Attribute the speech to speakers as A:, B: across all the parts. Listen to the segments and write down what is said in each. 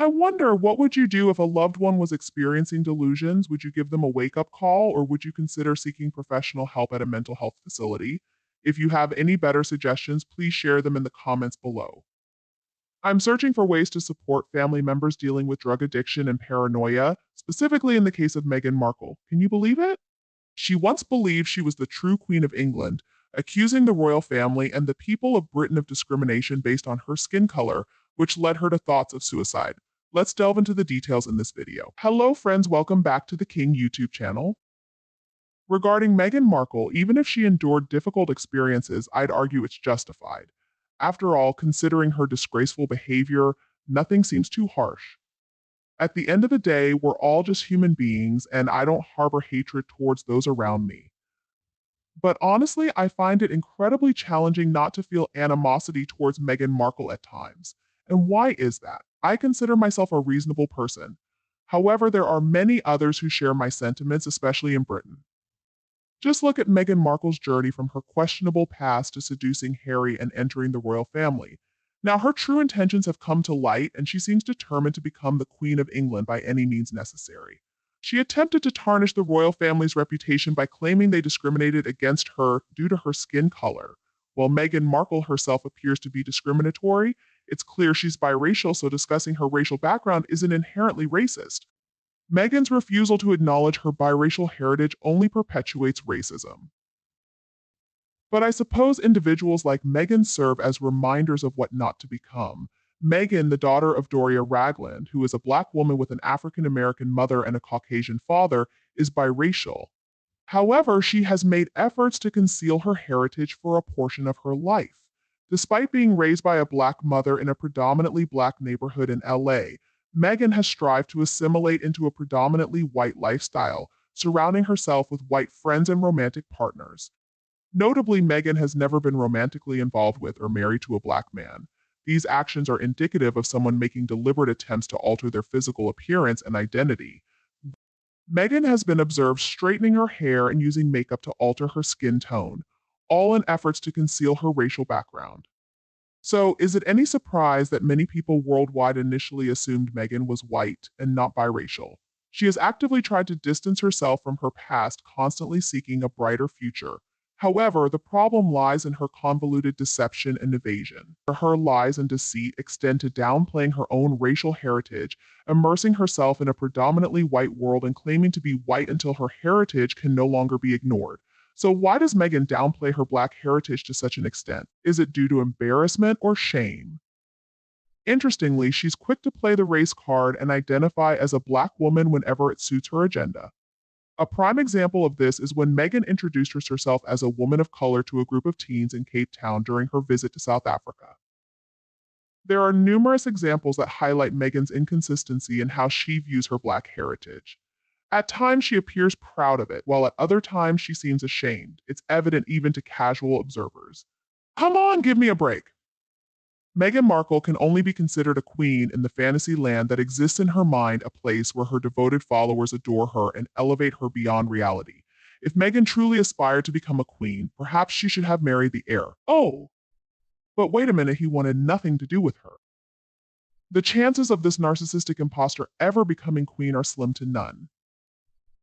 A: wonder, what would you do if a loved one was experiencing delusions? Would you give them a wake-up call, or would you consider seeking professional help at a mental health facility? If you have any better suggestions, please share them in the comments below. I'm searching for ways to support family members dealing with drug addiction and paranoia, specifically in the case of Meghan Markle. Can you believe it? She once believed she was the true Queen of England, accusing the royal family and the people of Britain of discrimination based on her skin color, which led her to thoughts of suicide. Let's delve into the details in this video. Hello friends, welcome back to the King YouTube channel. Regarding Meghan Markle, even if she endured difficult experiences, I'd argue it's justified. After all, considering her disgraceful behavior, nothing seems too harsh. At the end of the day, we're all just human beings, and I don't harbor hatred towards those around me. But honestly, I find it incredibly challenging not to feel animosity towards Meghan Markle at times. And why is that? I consider myself a reasonable person. However, there are many others who share my sentiments, especially in Britain. Just look at Meghan Markle's journey from her questionable past to seducing Harry and entering the royal family. Now, her true intentions have come to light, and she seems determined to become the Queen of England by any means necessary. She attempted to tarnish the royal family's reputation by claiming they discriminated against her due to her skin color. While Meghan Markle herself appears to be discriminatory, it's clear she's biracial, so discussing her racial background isn't inherently racist. Meghan's refusal to acknowledge her biracial heritage only perpetuates racism. But I suppose individuals like Meghan serve as reminders of what not to become. Meghan, the daughter of Doria Ragland, who is a Black woman with an African American mother and a Caucasian father, is biracial. However, she has made efforts to conceal her heritage for a portion of her life. Despite being raised by a Black mother in a predominantly Black neighborhood in LA, Meghan has strived to assimilate into a predominantly white lifestyle, surrounding herself with white friends and romantic partners. Notably, Meghan has never been romantically involved with or married to a Black man. These actions are indicative of someone making deliberate attempts to alter their physical appearance and identity. Meghan has been observed straightening her hair and using makeup to alter her skin tone, all in efforts to conceal her racial background. So, is it any surprise that many people worldwide initially assumed Meghan was white and not biracial? She has actively tried to distance herself from her past, constantly seeking a brighter future. However, the problem lies in her convoluted deception and evasion. Her lies and deceit extend to downplaying her own racial heritage, immersing herself in a predominantly white world and claiming to be white until her heritage can no longer be ignored. So why does Meghan downplay her Black heritage to such an extent? Is it due to embarrassment or shame? Interestingly, she's quick to play the race card and identify as a Black woman whenever it suits her agenda. A prime example of this is when Meghan introduced herself as a woman of color to a group of teens in Cape Town during her visit to South Africa. There are numerous examples that highlight Meghan's inconsistency in how she views her Black heritage. At times, she appears proud of it, while at other times, she seems ashamed. It's evident even to casual observers. Come on, give me a break. Meghan Markle can only be considered a queen in the fantasy land that exists in her mind, a place where her devoted followers adore her and elevate her beyond reality. If Meghan truly aspired to become a queen, perhaps she should have married the heir. Oh, but wait a minute, he wanted nothing to do with her. The chances of this narcissistic imposter ever becoming queen are slim to none.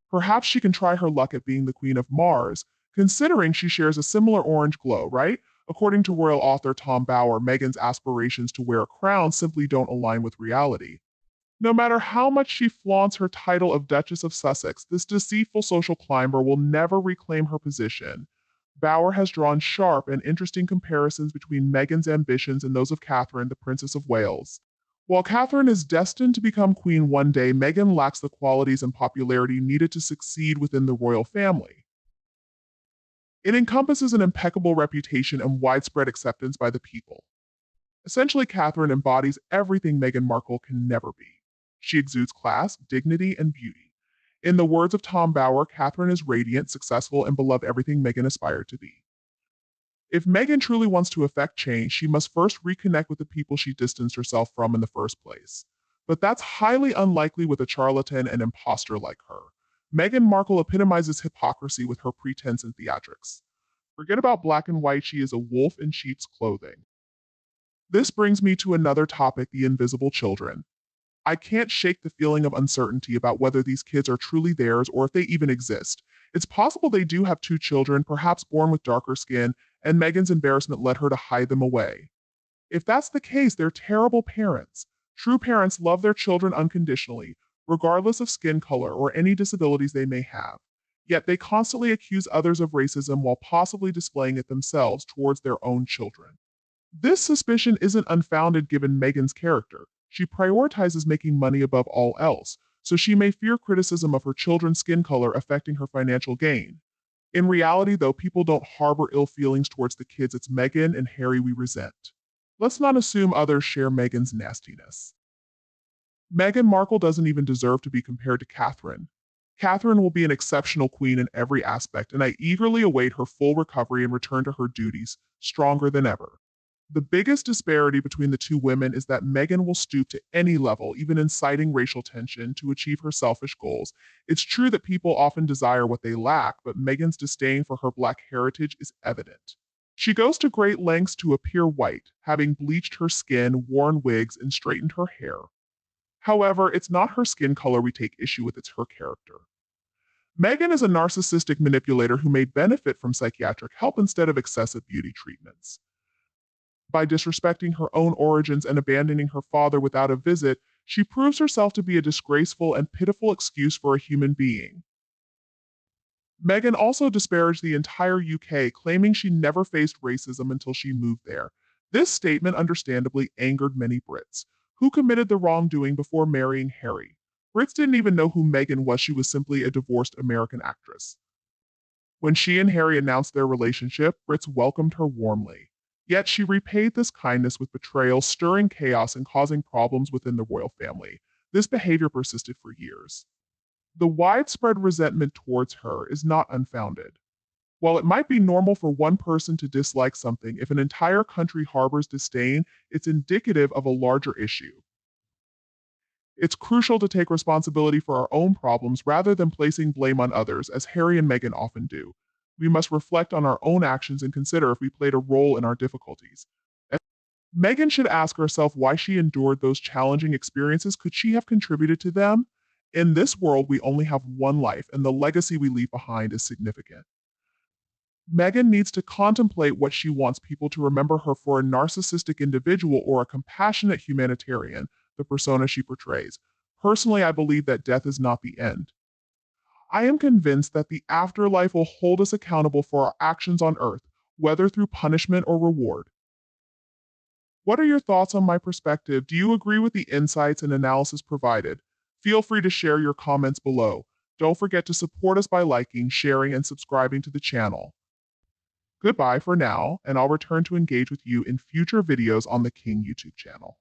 A: Perhaps she can try her luck at being the Queen of Mars, considering she shares a similar orange glow, right? According to royal author Tom Bower, Meghan's aspirations to wear a crown simply don't align with reality. No matter how much she flaunts her title of Duchess of Sussex, this deceitful social climber will never reclaim her position. Bower has drawn sharp and interesting comparisons between Meghan's ambitions and those of Catherine, the Princess of Wales. While Catherine is destined to become queen one day, Meghan lacks the qualities and popularity needed to succeed within the royal family. It encompasses an impeccable reputation and widespread acceptance by the people. Essentially, Catherine embodies everything Meghan Markle can never be. She exudes class, dignity, and beauty. In the words of Tom Bower, Catherine is radiant, successful, and beloved everything Meghan aspired to be. If Meghan truly wants to affect change, she must first reconnect with the people she distanced herself from in the first place. But that's highly unlikely with a charlatan and imposter like her. Meghan Markle epitomizes hypocrisy with her pretense and theatrics. Forget about black and white, she is a wolf in sheep's clothing. This brings me to another topic, the invisible children. I can't shake the feeling of uncertainty about whether these kids are truly theirs or if they even exist. It's possible they do have two children, perhaps born with darker skin, and Meghan's embarrassment led her to hide them away. If that's the case, they're terrible parents. True parents love their children unconditionally, regardless of skin color or any disabilities they may have. Yet they constantly accuse others of racism while possibly displaying it themselves towards their own children. This suspicion isn't unfounded given Meghan's character. She prioritizes making money above all else, so she may fear criticism of her children's skin color affecting her financial gain. In reality, though, people don't harbor ill feelings towards the kids it's Meghan and Harry we resent. Let's not assume others share Meghan's nastiness. Meghan Markle doesn't even deserve to be compared to Catherine. Catherine will be an exceptional queen in every aspect, and I eagerly await her full recovery and return to her duties, stronger than ever. The biggest disparity between the two women is that Meghan will stoop to any level, even inciting racial tension, to achieve her selfish goals. It's true that people often desire what they lack, but Meghan's disdain for her Black heritage is evident. She goes to great lengths to appear white, having bleached her skin, worn wigs, and straightened her hair. However, it's not her skin color we take issue with, it's her character. Meghan is a narcissistic manipulator who may benefit from psychiatric help instead of excessive beauty treatments. By disrespecting her own origins and abandoning her father without a visit, she proves herself to be a disgraceful and pitiful excuse for a human being. Meghan also disparaged the entire UK, claiming she never faced racism until she moved there. This statement understandably angered many Brits. Who committed the wrongdoing before marrying Harry? Brits didn't even know who Meghan was, she was simply a divorced American actress. When she and Harry announced their relationship, Brits welcomed her warmly. Yet she repaid this kindness with betrayal, stirring chaos and causing problems within the royal family. This behavior persisted for years. The widespread resentment towards her is not unfounded. While it might be normal for one person to dislike something, if an entire country harbors disdain, it's indicative of a larger issue. It's crucial to take responsibility for our own problems rather than placing blame on others, as Harry and Meghan often do. We must reflect on our own actions and consider if we played a role in our difficulties. Meghan should ask herself why she endured those challenging experiences. Could she have contributed to them? In this world, we only have one life, and the legacy we leave behind is significant. Meghan needs to contemplate what she wants people to remember her for: a narcissistic individual or a compassionate humanitarian, the persona she portrays. Personally, I believe that death is not the end. I am convinced that the afterlife will hold us accountable for our actions on earth, whether through punishment or reward. What are your thoughts on my perspective? Do you agree with the insights and analysis provided? Feel free to share your comments below. Don't forget to support us by liking, sharing, and subscribing to the channel. Goodbye for now, and I'll return to engage with you in future videos on the King YouTube channel.